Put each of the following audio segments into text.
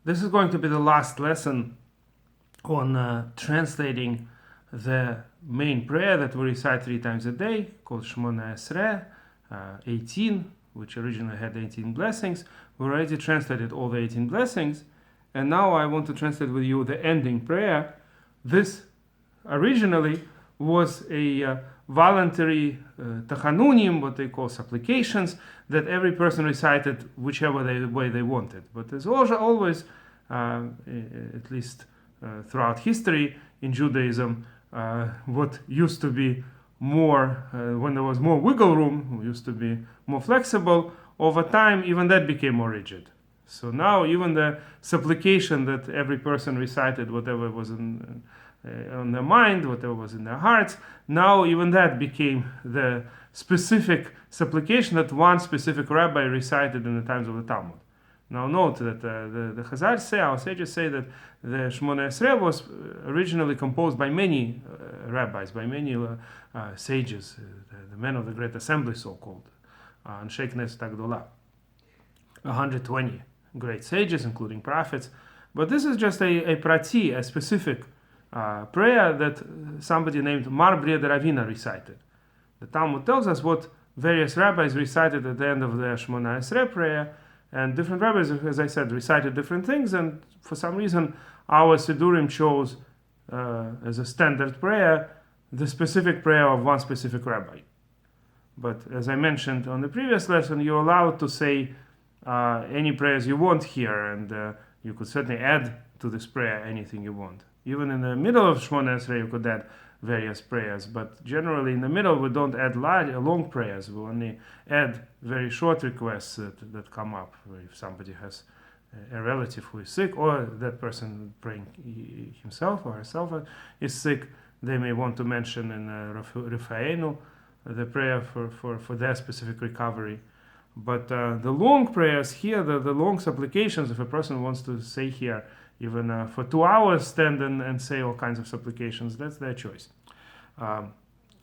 This is going to be the last lesson on translating the main prayer that we recite 3 times a day, called Shmone Esre, 18, which originally had 18 blessings. We already translated all the 18 blessings, and now I want to translate with you the ending prayer. This originally was a voluntary tachanunim, what they call supplications, that every person recited whichever way they wanted. But there's also always, at least throughout history in Judaism, what used to be more, when there was more wiggle room, used to be more flexible, over time even that became more rigid. So now even the supplication that every person recited, whatever was on their mind, whatever was in their hearts, now even that became the specific supplication that one specific rabbi recited in the times of the Talmud. Now note that the Chazal say, our sages say, that the Shmone Esre was originally composed by many rabbis, by many sages, the men of the Great Assembly, so-called, Anshe Knesset Agdolah, 120 great sages, including prophets. But this is just a prati, a specific prayer that somebody named Mar Bria de Ravina recited. The Talmud tells us what various rabbis recited at the end of the Shmone Esre prayer, and different rabbis, as I said, recited different things, and for some reason our Sidurim chose as a standard prayer the specific prayer of one specific rabbi. But as I mentioned on the previous lesson, you're allowed to say any prayers you want here, and you could certainly add to this prayer anything you want. Even in the middle of Shmone Esre you could add various prayers, but generally in the middle we don't add long prayers. We only add very short requests that come up. If somebody has a relative who is sick, or that person praying himself or herself is sick, they may want to mention in Rifa'enu the prayer for their specific recovery. But the long prayers here, the long supplications, if a person wants to say here even for 2 hours, stand and say all kinds of supplications, that's their choice.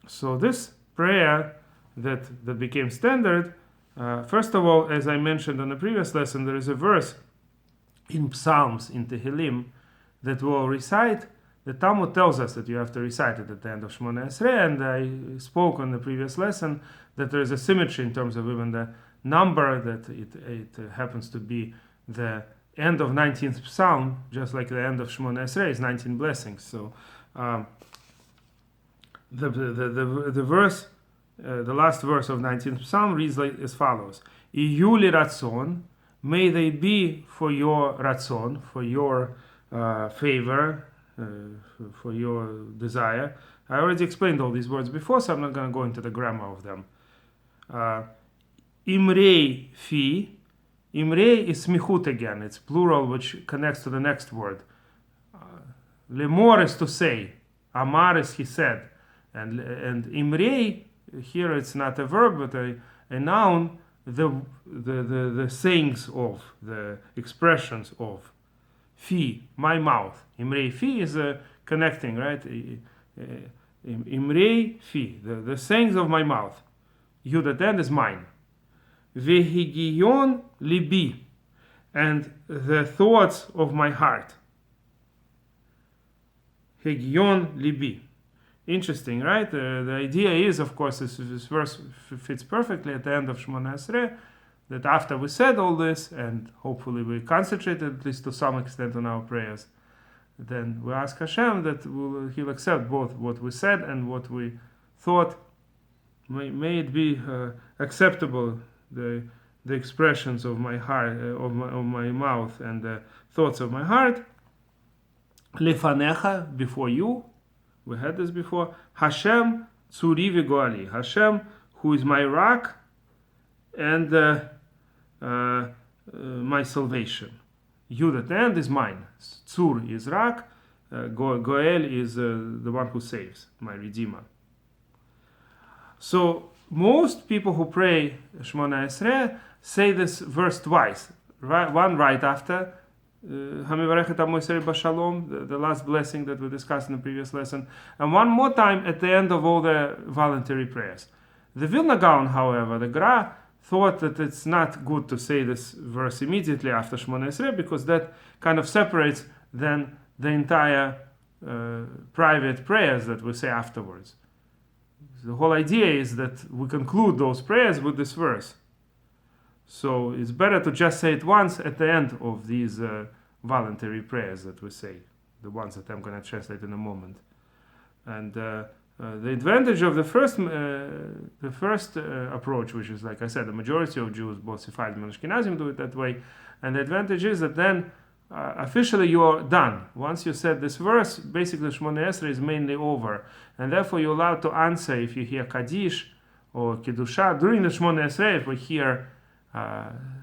So this prayer that became standard, first of all, as I mentioned on the previous lesson, there is a verse in Psalms, in Tehillim, that will recite. The Talmud tells us that you have to recite it at the end of Shmone Esre, and I spoke on the previous lesson that there is a symmetry in terms of even the number, that it happens to be the end of 19th Psalm, just like the end of Shmone Esre is 19 blessings. So the verse, the last verse of 19th Psalm reads like as follows: Iyu li ratzon, may they be for your ratzon, for your favor, for your desire. I already explained all these words before, so I'm not going to go into the grammar of them. Imrei fi. Imrei is smichut again. It's plural, which connects to the next word. Lemor is to say. Amar is he said. And imrei, here it's not a verb, but a noun, the sayings of, the expressions of. Fi, my mouth. Imrei fi is connecting, right? Imrei fi, the sayings of my mouth. Yud at the end is mine. Vehigion libi, and the thoughts of my heart. Higion libi. Interesting, right? The idea is, of course, this verse fits perfectly at the end of Shmone Esre, that after we said all this, and hopefully we concentrated at least to some extent on our prayers, then we ask Hashem that He'll accept both what we said and what we thought. May it be acceptable, the expressions of my heart, of my mouth, and the thoughts of my heart. Lefanecha, before you. We had this before. Hashem tzuri v'goali. Hashem, who is my rock and my salvation. Yud at the end is mine. Tzur is rock. Goel is the one who saves, my redeemer. So most people who pray Shmone Esre say this verse twice. One right after Hamivarechet Amo Yisrael B'Shalom, the last blessing that we discussed in the previous lesson, and one more time at the end of all the voluntary prayers. The Vilna Gaon, however, the Gra, thought that it's not good to say this verse immediately after Shmone Esre, because that kind of separates then the entire private prayers that we say afterwards. The whole idea is that we conclude those prayers with this verse. So it's better to just say it once at the end of these voluntary prayers that we say, the ones that I'm going to translate in a moment. And the advantage of the first approach, which is, like I said, the majority of Jews, both Sephardim and Ashkenazim, do it that way. And the advantage is that then officially you are done. Once you said this verse, basically Shmone Esre is mainly over. And therefore you're allowed to answer if you hear Kaddish or Kiddusha. During the Shmone Esre, if we hear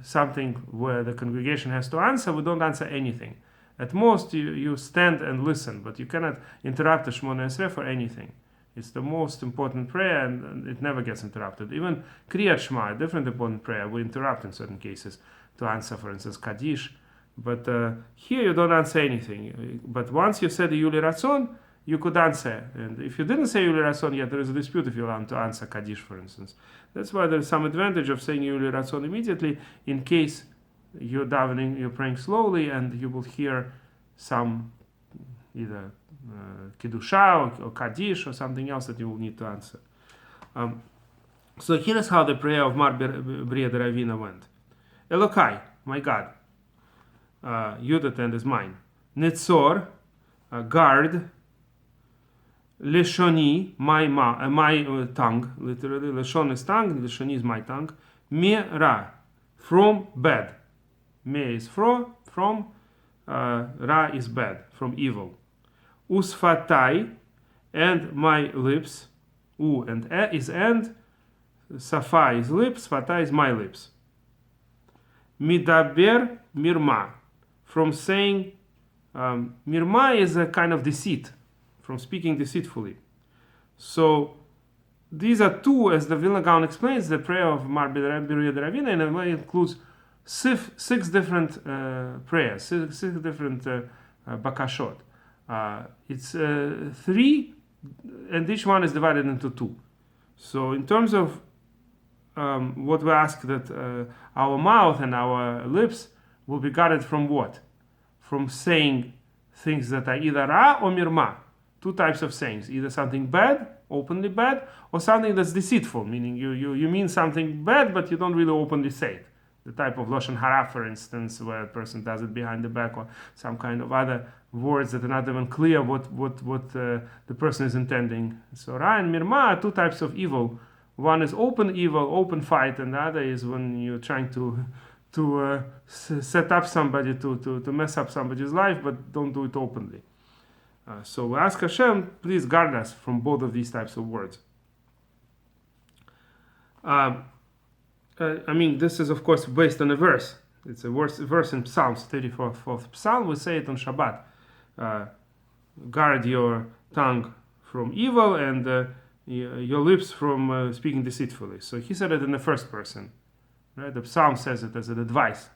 something where the congregation has to answer, we don't answer anything. At most, you stand and listen, but you cannot interrupt the Shmone Esre for anything. It's the most important prayer, and it never gets interrupted. Even Kriyat Shema, a different important prayer, we interrupt in certain cases to answer, for instance, Kaddish. But here you don't answer anything. But once you said the Yuli Ratzon, you could answer. And if you didn't say Yuli Ratzon yet, there is a dispute if you allow to answer Kaddish, for instance. That's why there's some advantage of saying Yuli Ratzon immediately, in case you're davening, you're praying slowly, and you will hear some either Kiddusha or Kaddish or something else that you will need to answer. So here's how the prayer of Mar Bria de Ravina went. Elokai, my God, Yudat end is mine. Netzor, guard. Leshoni, my tongue, literally. Leshon is tongue, Leshoni is my tongue. Me ra, from bad. Me is from, ra is bad, from evil. Usfatai, and my lips. U and e is and. Safa is lips, fatai is my lips. Midaber mirma, from saying, mirma is a kind of deceit, from speaking deceitfully. So these are two, as the Vilna Gaon explains, the prayer of Mar Bria de Ravina in a way includes six different prayers, six different bakashot. It's three, and each one is divided into two. So in terms of what we ask, that our mouth and our lips will be guarded from what? From saying things that are either ra or mirma. Two types of sayings, either something bad, openly bad, or something that's deceitful, meaning you mean something bad, but you don't really openly say it. The type of Lashon Hara, for instance, where a person does it behind the back, or some kind of other words that are not even clear what the person is intending. So Ra and Mirma are two types of evil. One is open evil, open fight, and the other is when you're trying to set up somebody, to mess up somebody's life, but don't do it openly. So we ask Hashem, please guard us from both of these types of words. This is of course based on a verse. It's a verse in Psalms, 34th Psalm. We say it on Shabbat. Guard your tongue from evil and your lips from speaking deceitfully. So he said it in the first person. Right? The Psalm says it as an advice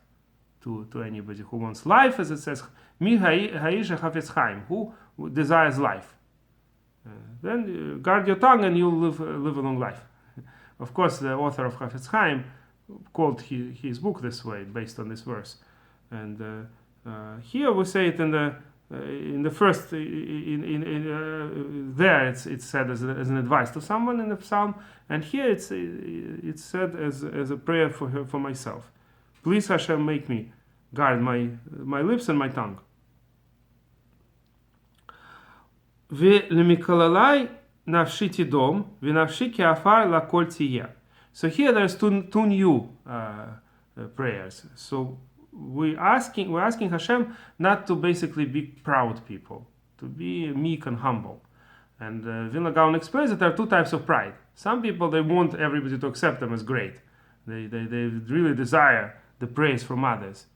to anybody who wants life, as it says, Mi ha'isha chafetz chaim, who desires life. Then guard your tongue and you'll live a long life. Of course, the author of Chafetz Chaim called his book this way, based on this verse. And here we say it in the first, there it's said as an advice to someone in the psalm, and here it's said as a prayer for myself. Please Hashem, make me guard my lips and my tongue. Ve'lemikalalai nafshi tidom v'nafshi ke'afar lakol tiyeh. So here there's two new prayers. So we're asking Hashem not to basically be proud people, to be meek and humble. And Vilna Gaon explains that there are two types of pride. Some people, they want everybody to accept them as great. They really desire the praise from others.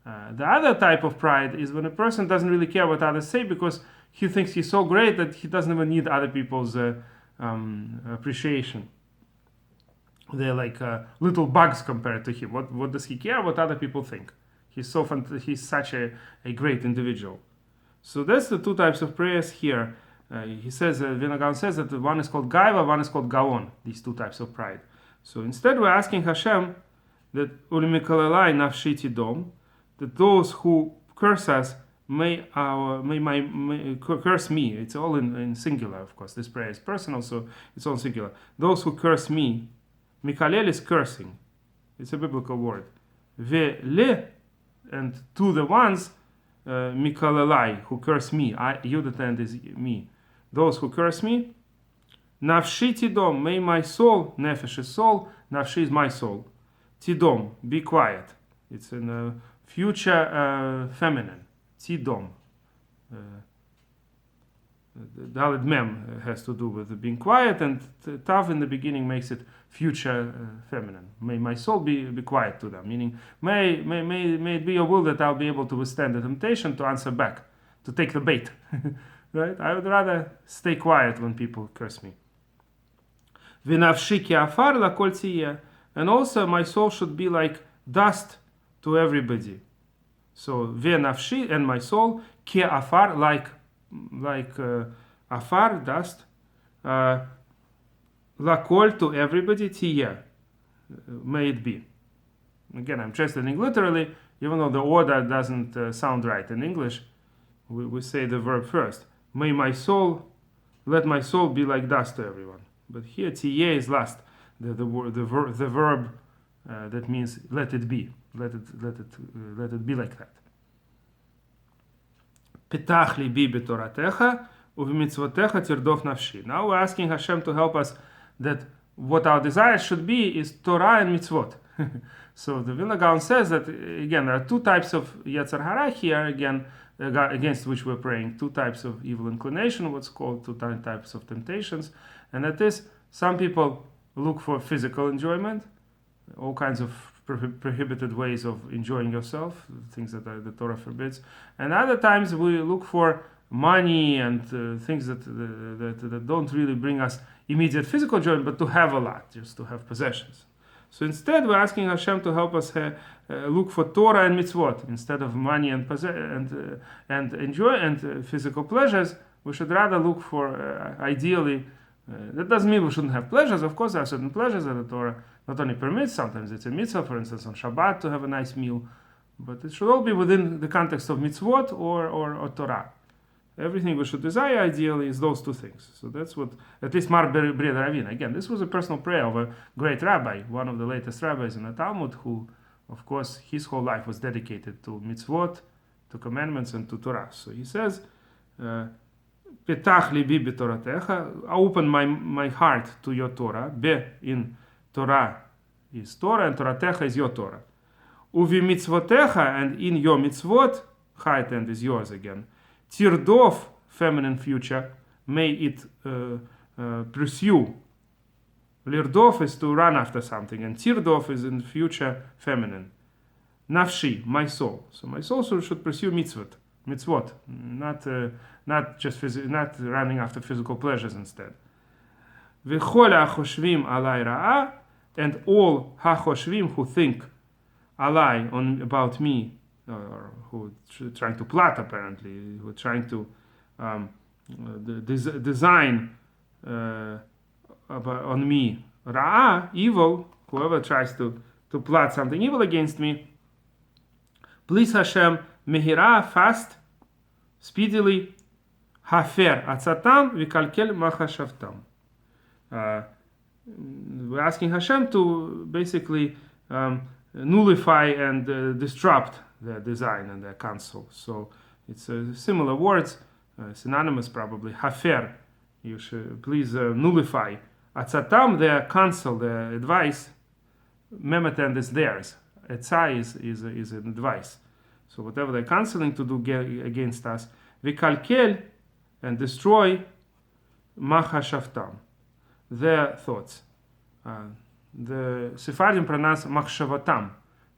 The other type of pride is when a person doesn't really care what others say because he thinks he's so great that he doesn't even need other people's appreciation. They're like little bugs compared to him. What does he care what other people think? He's such a great individual. So that's the two types of prayers here. He says, Vilna Gaon says that one is called Gaiva, one is called Gaon, these two types of pride. So instead we're asking Hashem that Ulimikalelai nafshi tidom, that those who curse us may curse me. It's all in singular, of course. This prayer is personal, so it's all singular. Those who curse me, Mikalel is cursing. It's a biblical word. Ve-le, and to the ones, Mikalelai, who curse me. Yud at the end is me. Those who curse me, Nafshi tidom, may my soul, nefesh is soul, nafshi is my soul. Tidom, be quiet. It's in a future feminine. Tidom. Dalet Mem has to do with being quiet, and Tav in the beginning makes it future feminine. May my soul be quiet to them, meaning may it be your will that I'll be able to withstand the temptation to answer back, to take the bait. Right? I would rather stay quiet when people curse me. V'nafshi ki afar lakol tiyeh, and also my soul should be like dust to everybody. So v'nafshi, and my soul, ki afar, like afar, dust, lakol, to everybody, tiyeh, may it be. Again, I'm translating literally, even though the order doesn't sound right in English. We say the verb first. May my soul, let my soul be like dust to everyone. But here tiyeh is last, the verb that means let it be, let it be like that. Pitach libi b'toratecha u'v'mitzvotecha tirdof nafshi. Now we're asking Hashem to help us that what our desire should be is Torah and Mitzvot. So the Vilna Gaon says that, again, there are two types of Yetzer Hara here, again, against which we're praying, two types of evil inclination, what's called two types of temptations, and that is, some people look for physical enjoyment, all kinds of prohibited ways of enjoying yourself, things that the Torah forbids, and other times we look for money and things that don't really bring us immediate physical enjoyment, but to have a lot, just to have possessions. So instead, we're asking Hashem to help us look for Torah and Mitzvot instead of money and enjoy and physical pleasures. We should rather look for ideally. That doesn't mean we shouldn't have pleasures. Of course, there are certain pleasures that the Torah not only permits. Sometimes it's a mitzvah, for instance, on Shabbat to have a nice meal, but it should all be within the context of Mitzvot or Torah. Everything we should desire ideally is those two things. So that's what, at least Mar B'Red Ravina. Again, this was a personal prayer of a great rabbi, one of the latest rabbis in the Talmud, who, of course, his whole life was dedicated to mitzvot, to commandments, and to Torah. So he says, Petach libi b'toratecha, open my heart to your Torah. Be in Torah is Torah, and Toratecha is your Torah. Uvi mitzvotecha, and in your mitzvot, height end is yours again. Tirdof, feminine future, may it pursue. Lirdof is to run after something, and tirdof is in future feminine. Nafshi, my soul. So my soul should pursue mitzvot, not just not running after physical pleasures instead. V'chol hachoshvim alai ra'a, and all hachoshvim who think alai about me, or who are trying to plot apparently, who are trying to design on me, ra'a, evil, whoever tries to plot something evil against me, please Hashem, mehira, fast, speedily, hafer atzatam v'kalkel machashavtam. We're asking Hashem to basically nullify and disrupt their design and their counsel. So it's similar words, synonymous probably. Hafer, you should please nullify. Atzatam, their counsel, their advice. Memetent is theirs. Etzai is an advice. So whatever they're counseling to do against us, vikalkel, and destroy machashavtam, their thoughts. The Sephardim pronounce machshavatam.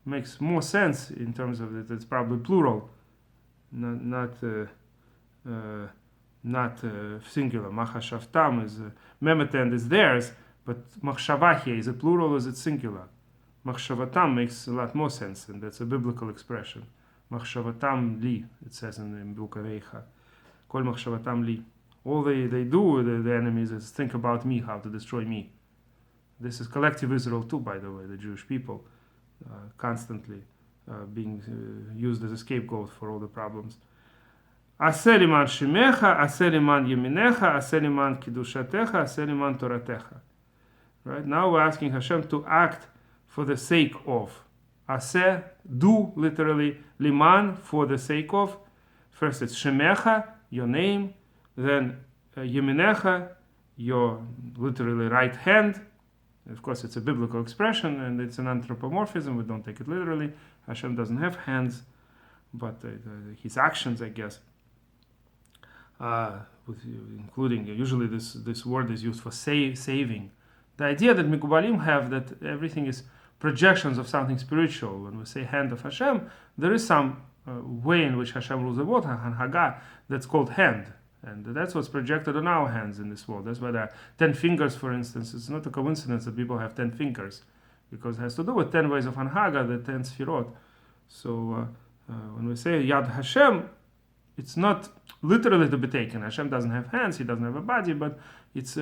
Makes more sense in terms of that it's probably plural, not singular. Machashavtam is memetent is theirs, but machshava here is it plural or is it singular? Machshavatam makes a lot more sense, and that's a biblical expression. Machshavatam li, it says in the book of Eicha. Kol machshavatam li. All they do, the enemies, is think about me, how to destroy me. This is collective Israel too, by the way, the Jewish people, constantly being used as a scapegoat for all the problems. Aseh liman shimecha, aseh liman yeminecha, aseh liman kiddushatecha, aseh liman toratecha. Right? Now we're asking Hashem to act for the sake of. Aseh, do, literally, liman, for the sake of. First it's shemecha, your name, then yeminecha, your literally right hand. Of course, it's a biblical expression and it's an anthropomorphism. We don't take it literally. Hashem doesn't have hands, but his actions, I guess, including usually this word is used for saving. The idea that Mikubalim have that everything is projections of something spiritual. When we say hand of Hashem, there is some way in which Hashem rules the world, Hanhaga, that's called hand. And that's what's projected on our hands in this world. That's why there are 10 fingers, for instance. It's not a coincidence that people have 10 fingers, because it has to do with 10 ways of Hanhaga, the 10 Sfirot. So when we say Yad Hashem, it's not literally to be taken. Hashem doesn't have hands, he doesn't have a body, but it's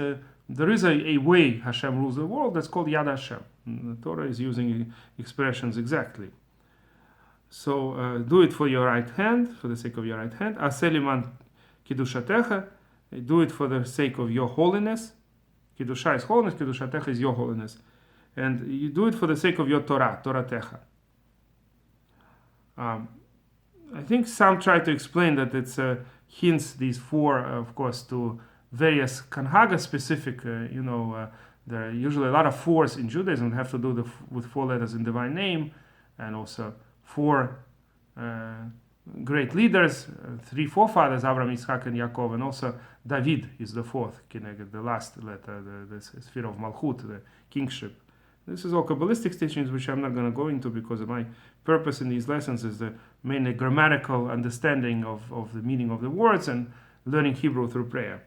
there is a way Hashem rules the world that's called Yad Hashem. The Torah is using expressions exactly. So do it for your right hand, for the sake of your right hand. Aseh liman kiddushatecha, do it for the sake of your holiness. Kiddusha is holiness, kiddushatecha is your holiness. And you do it for the sake of your Torah, Toratecha. I think some try to explain that it's hints, these four, of course, to various Kanhaga specific, there are usually a lot of fours in Judaism that have to do with 4 letters in divine name, and also 4 great leaders, 3 forefathers, Abraham, Yitzchak, and Yaakov, and also David is the 4th, the last letter, the sphere of Malchut, the kingship. This is all Kabbalistic teachings, which I'm not going to go into because my purpose in these lessons is the mainly grammatical understanding of the meaning of the words and learning Hebrew through prayer.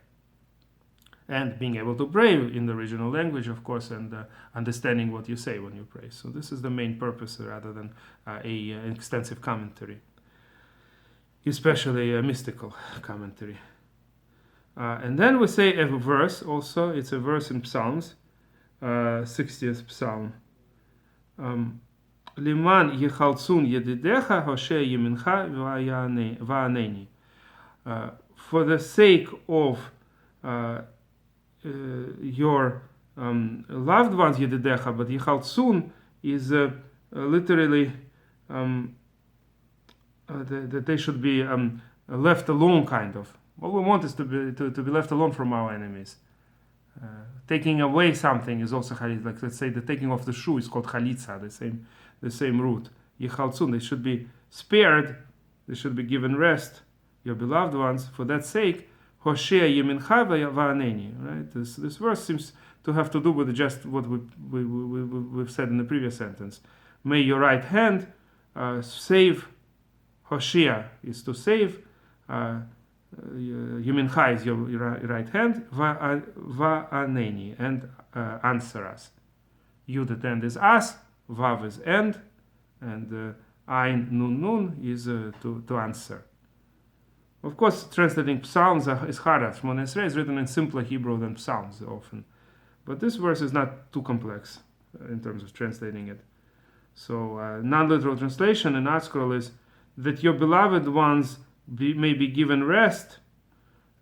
And being able to pray in the original language, of course, and understanding what you say when you pray. So this is the main purpose rather than an extensive commentary, especially a mystical commentary. And then we say a verse also. It's a verse in Psalms, 60th Psalm. Liman yechaltzun yedidecha hoshe yemincha va'aneni. For the sake of your loved ones, yedidecha, but yechaltzun is literally that they should be left alone, kind of. What we want is to be left alone from our enemies. Taking away something is also chalitza. Like, let's say the taking off the shoe is called chalitza, the same root. Yechaltzun, they should be spared, they should be given rest, your beloved ones. For that sake, Hoshea yemincha va'aneni. Right? This verse seems to have to do with just what we've said in the previous sentence. May your right hand save. Hoshea is to save. Yemincha is your right hand. Va'aneni, and answer us. Yud at end is us. Vav is end, and Ain nun is to answer. Of course, translating Psalms is harder. Shmone Esre is written in simpler Hebrew than Psalms often, but this verse is not too complex in terms of translating it. So, non-literal translation in ArtScroll is that your beloved ones may be given rest.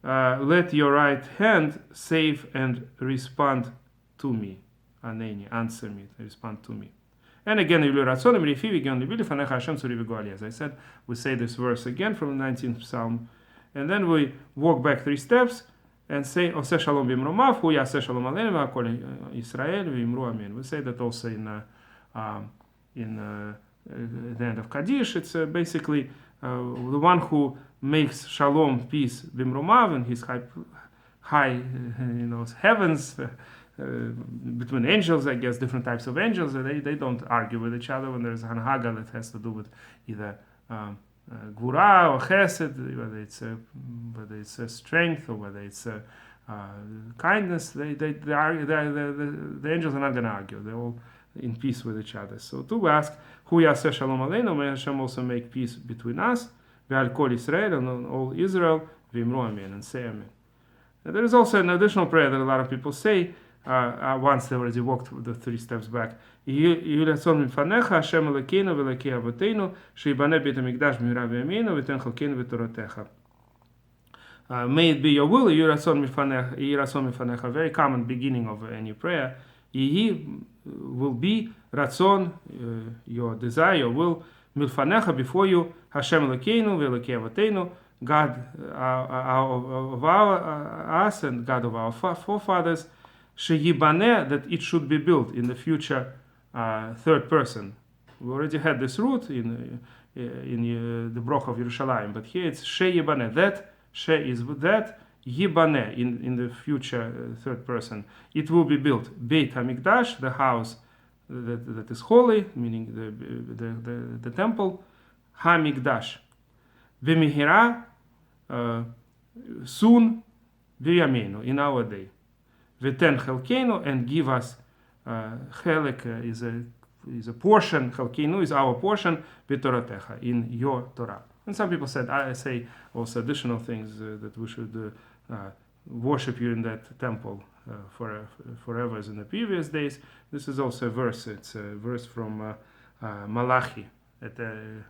Let your right hand save and respond to me. Aneni, answer me, respond to me. And again, as I said, we say this verse again from the 19th Psalm, and then we walk back 3 steps and say, Oseh shalom b'imromav, hu yaseh shalom aleinu v'akol Yisrael v'imru amen. We say that also in the end of Kaddish. It's basically the one who makes shalom, peace, b'imromav, in his high heavens, between angels, I guess, different types of angels, they don't argue with each other when there's hanhaga that has to do with either gvura or chesed, whether it's strength or whether it's kindness. The angels are not going to argue. They're all in peace with each other. So to ask, Hu yaseh shalom aleinu, may Hashem also make peace between us, ve'al kol Yisrael, and on all Israel, v'imru amen, and say amen. There is also an additional prayer that a lot of people say, once they already walked the 3 steps back. יהי רצון מלפניך, השם אלוקינו ואלוקי אבותינו, שיבנה בית המקדש במהרה בימינו, ותן חלקנו בתורתך. May it be your will, יהי רצון מלפניך, very common beginning of any prayer. יהי will be רצון, your desire, your will, מלפניך, before you, השם אלוקינו ואלוקי אבותינו, God of us and God of our forefathers, sheyibane, that it should be built in the future third person. We already had this root in the Broch of Yerushalayim, but here it's sheyibane, that, she is that, yibane, in the future third person. It will be built. Beit HaMikdash, the house that is holy, meaning the temple, HaMikdash. V'mihira, soon, v'yameinu, in our day. V'ten chelkeinu, and give us, chelek is a portion, chelkeinu is our portion, v'toratecha, in your Torah. And some people say also additional things, that we should worship you in that temple forever as in the previous days. This is also a verse. It's a verse from Malachi, at the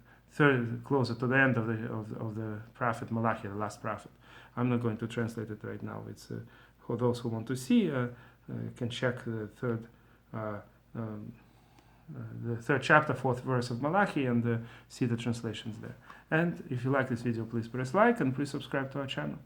closer to the end of the prophet Malachi, the last prophet. I'm not going to translate it right now. It's for those who want to see, can check the third chapter, 4th verse of Malachi, and see the translations there. And if you like this video, please press like and please subscribe to our channel.